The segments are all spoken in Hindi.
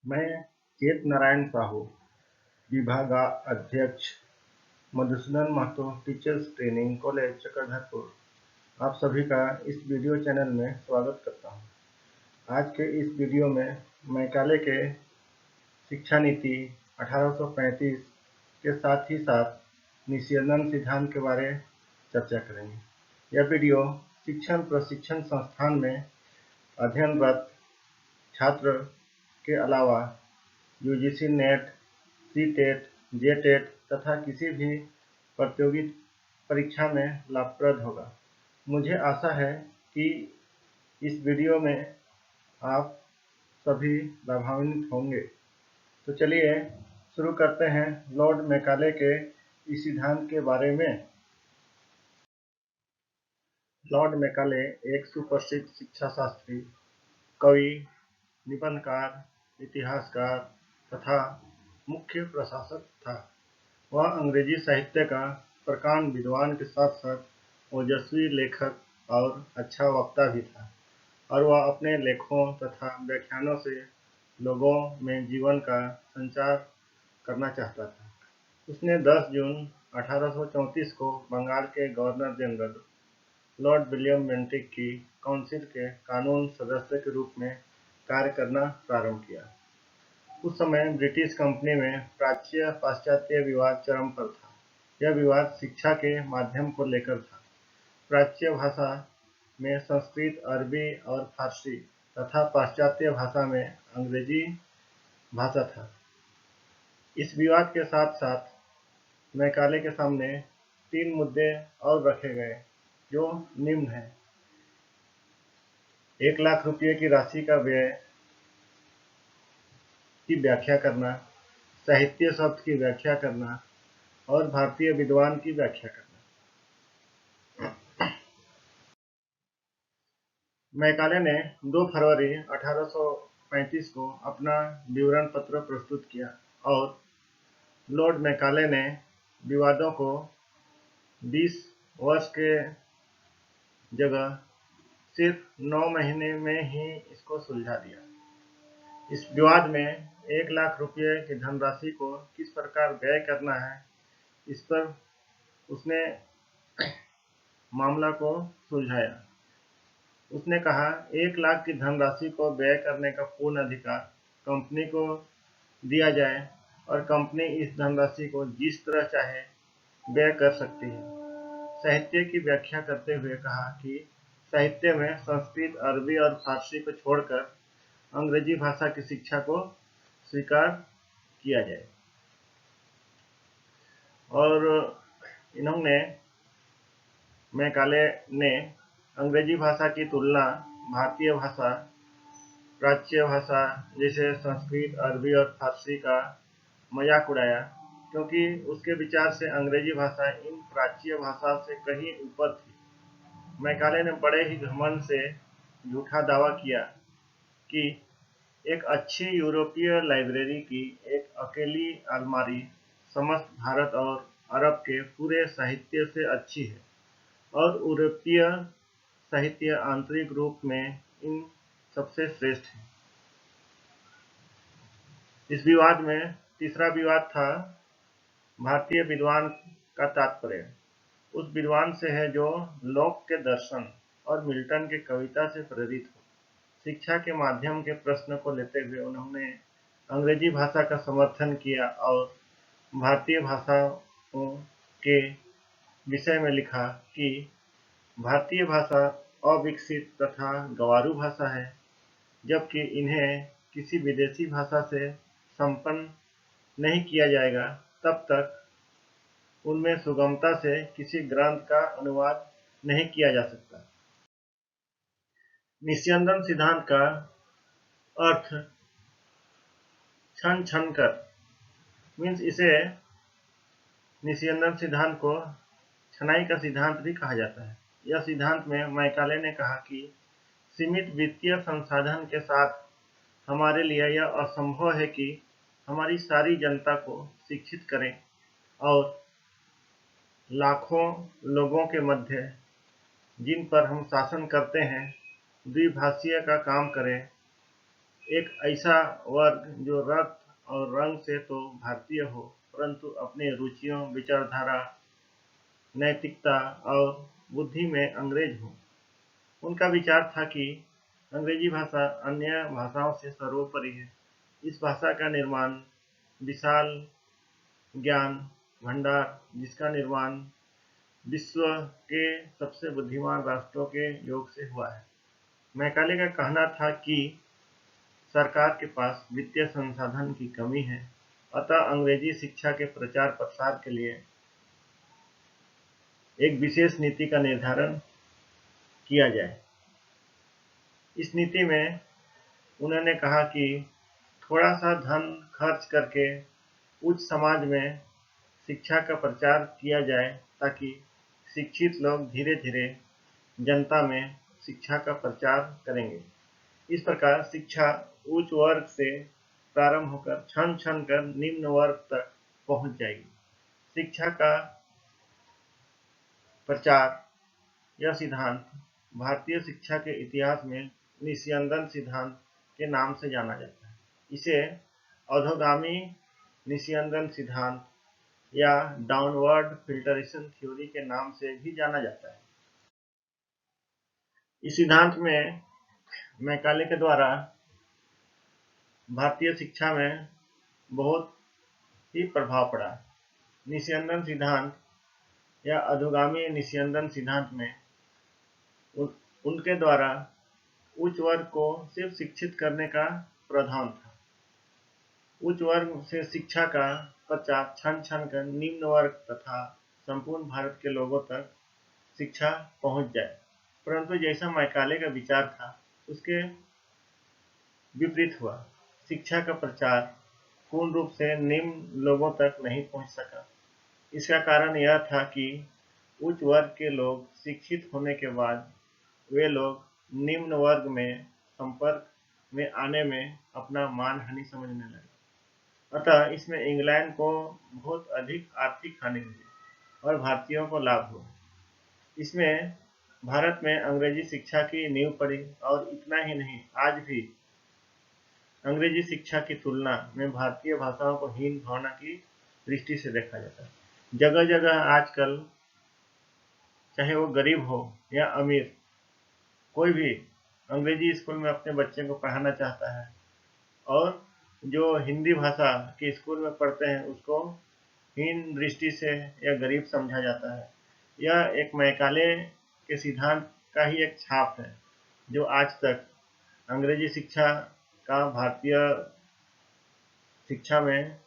मैं चेत नारायण साहू, विभागाध्यक्ष Madhusudan Mahato teachers training college Chakradharpur, आप सभी का इस वीडियो चैनल में स्वागत करता हूं। आज के इस वीडियो में मैकाले के शिक्षा नीति 1835 के साथ ही साथ निस्यंदन सिद्धांत के बारे में चर्चा करेंगे। यह वीडियो शिक्षण प्रशिक्षण संस्थान में अध्ययनरत छात्र के अलावा यूजीसी नेट, सी-टेट, जे-टेट तथा किसी भी प्रतियोगी परीक्षा में लाभप्रद होगा। मुझे आशा है कि इस वीडियो में आप सभी लाभान्वित होंगे। तो चलिए शुरू करते हैं लॉर्ड मैकाले के इस सिद्धांत के बारे में। लॉर्ड मैकाले एक सुप्रसिद्ध शिक्षाशास्त्री, कवि, निबंधकार, इतिहासकार तथा मुख्य प्रशासक था। वह अंग्रेजी साहित्य का प्रकांड विद्वान के साथ साथ ओजस्वी लेखक और अच्छा वक्ता भी था, और वह अपने लेखों तथा व्याख्यानों से लोगों में जीवन का संचार करना चाहता था। उसने 10 जून 1834 को बंगाल के governor general Lord William Bentinck की काउंसिल के कानून सदस्य के रूप में कार्य करना प्रारंभ किया। उस समय ब्रिटिश कंपनी में प्राच्य पाश्चात्य विवाद चरम पर था। यह विवाद शिक्षा के माध्यम को लेकर था। प्राच्य भाषा में संस्कृत, अरबी और फारसी तथा पाश्चात्य भाषा में अंग्रेजी भाषा था। इस विवाद के साथ साथ मैकाले के सामने 3 मुद्दे और रखे गए, जो निम्न हैं। 1 लाख रुपये की राशि का व्यय की व्याख्या करना, साहित्य शब्द की व्याख्या करना और भारतीय विद्वान की व्याख्या करना। मैकाले ने 2 फरवरी 1835 को अपना विवरण पत्र प्रस्तुत किया और लॉर्ड मैकाले ने विवादों को 20 वर्ष के जगह सिर्फ 9 महीने में ही इसको सुलझा दिया। इस विवाद में 1 लाख रुपये की धनराशि को किस प्रकार व्यय करना है, इस पर उसने मामला को सुलझाया। उसने कहा, 1 लाख की धनराशि को व्यय करने का पूर्ण अधिकार कंपनी को दिया जाए और कंपनी इस धनराशि को जिस तरह चाहे व्यय कर सकती है। साहित्य की व्याख्या करते हुए कहा कि साहित्य में संस्कृत, अरबी और फारसी को छोड़कर अंग्रेजी भाषा की शिक्षा को स्वीकार किया जाए। और मैकाले ने अंग्रेजी भाषा की तुलना भारतीय भाषा, प्राच्य भाषा जैसे संस्कृत, अरबी और फारसी का मजाक उड़ाया, क्योंकि उसके विचार से अंग्रेजी भाषा इन प्राच्य भाषा से कहीं ऊपर थी। मैकाले ने बड़े ही घमंड से झूठा दावा किया कि एक अच्छी यूरोपीय लाइब्रेरी की एक अकेली अलमारी समस्त भारत और अरब के पूरे साहित्य से अच्छी है, और यूरोपीय साहित्य आंतरिक रूप में इन सबसे श्रेष्ठ है। इस विवाद में तीसरा विवाद था भारतीय विद्वान का तात्पर्य उस विद्वान से है जो लॉक के दर्शन और मिल्टन के कविता से प्रेरित हो। शिक्षा के माध्यम के प्रश्न को लेते हुए उन्होंने अंग्रेजी भाषा का समर्थन किया और भारतीय भाषाओं के विषय में लिखा कि भारतीय भाषा अविकसित तथा गंवारू भाषा है, जबकि इन्हें किसी विदेशी भाषा से संपन्न नहीं किया जाएगा तब तक उनमें सुगमता से किसी ग्रंथ का अनुवाद नहीं किया जा सकता। निस्यंदन सिद्धांत का अर्थ छन छन कर मीन्स इसे निस्यंदन सिद्धांत को छनाई का सिद्धांत भी कहा जाता है। यह सिद्धांत में मैकाले ने कहा कि सीमित वित्तीय संसाधन के साथ हमारे लिए यह असंभव है कि हमारी सारी जनता को शिक्षित करें और लाखों लोगों के मध्य जिन पर हम शासन करते हैं द्विभाषीय का काम करें, एक ऐसा वर्ग जो रक्त और रंग से तो भारतीय हो, परंतु अपनी रुचियों, विचारधारा, नैतिकता और बुद्धि में अंग्रेज हो। उनका विचार था कि अंग्रेजी भाषा अन्य भाषाओं से सर्वोपरि है। इस भाषा का निर्माण विशाल ज्ञान भंडार, जिसका निर्माण विश्व के सबसे बुद्धिमान राष्ट्रों के योग से हुआ है। मैकाले का कहना था कि सरकार के पास वित्तीय संसाधन की कमी है, अतः अंग्रेजी शिक्षा के प्रचार प्रसार के लिए एक विशेष नीति का निर्धारण किया जाए। इस नीति में उन्होंने कहा कि थोड़ा सा धन खर्च करके उच्च समाज में शिक्षा का प्रचार किया जाए, ताकि शिक्षित लोग धीरे धीरे जनता में शिक्षा का प्रचार करेंगे। इस प्रकार शिक्षा उच्च वर्ग से प्रारंभ होकर क्षण क्षण कर निम्न वर्ग तक पहुंच जाएगी। शिक्षा का प्रचार यह सिद्धांत भारतीय शिक्षा के इतिहास में निस्यंदन सिद्धांत के नाम से जाना जाता है। इसे अधोगामी निस्यंदन सिद्धांत या डाउनवर्ड फिल्टरेशन थ्योरी के नाम से भी जाना जाता है। इस सिद्धांत में मैकाले के द्वारा भारतीय शिक्षा में बहुत ही प्रभाव पड़ा। निस्यंदन सिद्धांत या अधोगामी निस्यंदन सिद्धांत में उनके द्वारा उच्च वर्ग को सिर्फ शिक्षित करने का प्रावधान था। उच्च वर्ग से शिक्षा का प्रचार क्षण क्षण कर निम्न वर्ग तथा संपूर्ण भारत के लोगों तक शिक्षा पहुंच जाए। परंतु जैसा मैकाले का विचार था, उसके विपरीत हुआ। शिक्षा का प्रचार पूर्ण रूप से निम्न लोगों तक नहीं पहुंच सका। इसका कारण यह था कि उच्च वर्ग के लोग शिक्षित होने के बाद वे लोग निम्न वर्ग में संपर्क में आने में अपना मानहानि समझने लगे। अतः इसमें इंग्लैंड को बहुत अधिक आर्थिक हानि हुई और भारतीयों को लाभ हुआ। इसमें भारत में अंग्रेजी शिक्षा की नींव पड़ी, और इतना ही नहीं, आज भी अंग्रेजी शिक्षा की तुलना में भारतीय भाषाओं को हीन भावना की दृष्टि से देखा जाता है। जगह जगह आजकल, चाहे वो गरीब हो या अमीर, कोई भी अंग्रेजी स्कूल में अपने बच्चे को पढ़ाना चाहता है, और जो हिंदी भाषा के स्कूल में पढ़ते हैं उसको हीन दृष्टि से या गरीब समझा जाता है। यह एक मैकाले के सिद्धांत का ही एक छाप है, जो आज तक अंग्रेजी शिक्षा का भारतीय शिक्षा में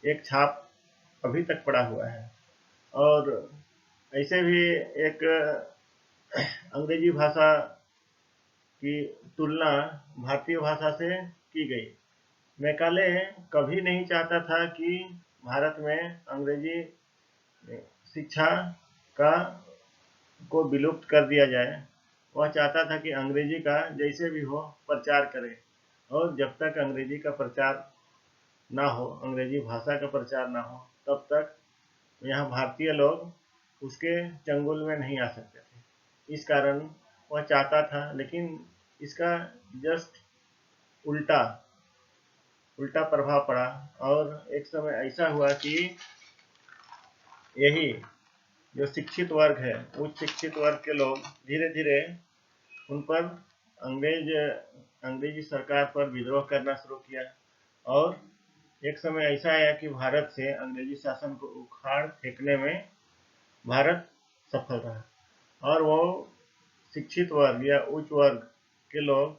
एक छाप अभी तक पड़ा हुआ है। और ऐसे भी एक अंग्रेजी भाषा की तुलना भारतीय भाषा से की गई। मैकाले कभी नहीं चाहता था कि भारत में अंग्रेजी शिक्षा का को विलुप्त कर दिया जाए। वह चाहता था कि अंग्रेजी का जैसे भी हो प्रचार करे, और जब तक अंग्रेजी का प्रचार ना हो, अंग्रेजी भाषा का प्रचार ना हो, तब तक यहाँ भारतीय लोग उसके चंगुल में नहीं आ सकते थे। इस कारण वह चाहता था, लेकिन इसका जस्ट उल्टा प्रभाव पड़ा। और एक समय ऐसा हुआ कि यही जो शिक्षित वर्ग है, उच्च शिक्षित वर्ग के लोग धीरे धीरे उन पर अंग्रेजी सरकार पर विद्रोह करना शुरू किया। और एक समय ऐसा आया कि भारत से अंग्रेजी शासन को उखाड़ फेंकने में भारत सफल रहा, और वो शिक्षित वर्ग या उच्च वर्ग के लोग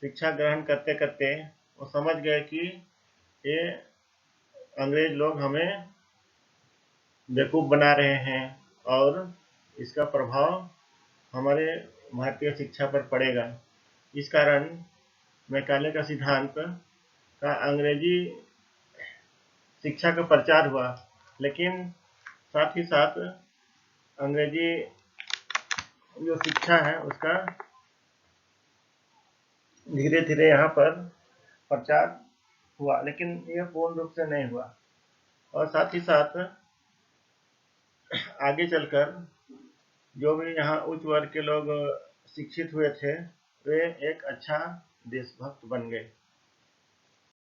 शिक्षा ग्रहण करते करते वो समझ गए कि ये अंग्रेज लोग हमें बेवकूफ़ बना रहे हैं, और इसका प्रभाव हमारे भारतीय शिक्षा पर पड़ेगा। इस कारण मैकाले का सिद्धांत का अंग्रेजी शिक्षा का प्रचार हुआ, लेकिन साथ ही साथ अंग्रेजी जो शिक्षा है उसका धीरे धीरे यहाँ पर प्रचार हुआ, लेकिन यह पूर्ण रूप से नहीं हुआ। और साथ ही साथ आगे चलकर जो भी यहाँ उच्च वर्ग के लोग शिक्षित हुए थे, वे एक अच्छा देशभक्त बन गए।